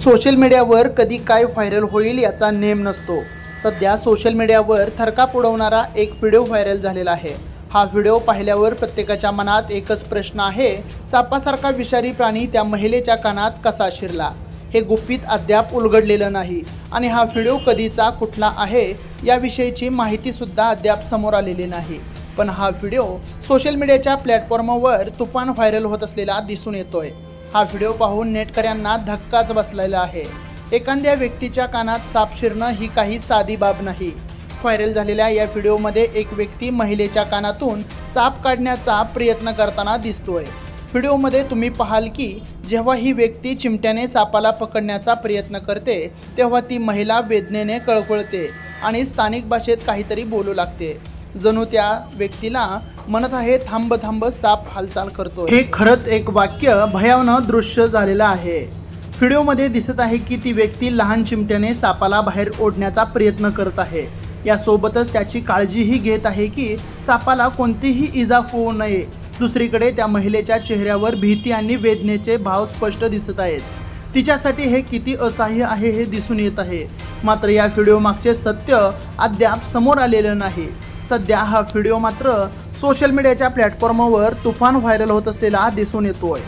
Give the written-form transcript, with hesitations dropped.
Social मीडियावर कधी काय व्हायरल होईल याचा नेम नसतो। सध्या सोशल मीडियावर थरकाप उडवणारा एक व्हिडिओ व्हायरल झालेला आहे। हा व्हिडिओ पाहिल्यावर प्रत्येकाच्या मनात एकच प्रश्न आहे, सापासारखा विषारी प्राणी त्या महिलेच्या कानात कसा शिरला? हे गुपित अद्याप उलगडलेलं नाही आणि हा व्हिडिओ कधीचा कुठला आहे याविषयीची माहिती सुद्धा अद्याप समोर आलेली नाही। पण हा व्हिडिओ सोशल मीडियाच्या प्लॅटफॉर्मवर तुफान व्हायरल होत असलेला दिसून येतोय। हा व्हिडिओ पाहून नेटकऱ्यांना धक्काच बसलेला आहे। एखाद्या व्यक्तीच्या कानात साप शिरणं ही काही साधी बाब नाही। व्हायरल झालेल्या या व्हिडिओमध्ये एक व्यक्ती महिलेच्या कानातून साप काढण्याचा प्रयत्न करताना दिसतोय। व्हिडिओमध्ये तुम्ही पाहाल की जेव्हा ही व्यक्ती चिमट्याने सापाला पकडण्याचा प्रयत्न करते तेव्हा ती महिला वेदनेने कळवळते आणि स्थानिक भाषेत काहीतरी बोलू लागते। जणू त्या व्यक्तीला म्हणत आहे, थांब थांब, साप हालचाल करतो। हे खरंच एक वाक्य भयावह दृश्य झालेलं आहे। व्हिडिओमध्ये दिसत आहे की ती व्यक्ती लहान चिमट्याने सापाला बाहेर ओढण्याचा प्रयत्न करत आहे। यासोबतच त्याची काळजीही घेत आहे की सापाला कोणतीही इजा होऊ नये। दुसरीकडे त्या महिलेच्या चेहऱ्यावर भीती आणि वेदनेचे भाव स्पष्ट दिसत आहेत। तिच्यासाठी हे किती असह्य आहे हे दिसून येत आहे। मात्र या व्हिडिओ मागचे सत्य अद्याप समोर आलेलं नाही। सध्या हा व्हिडिओ मात्र सोशल मीडियाच्या प्लॅटफॉर्मवर तुफान व्हायरल होत असलेला दिसून येतोय।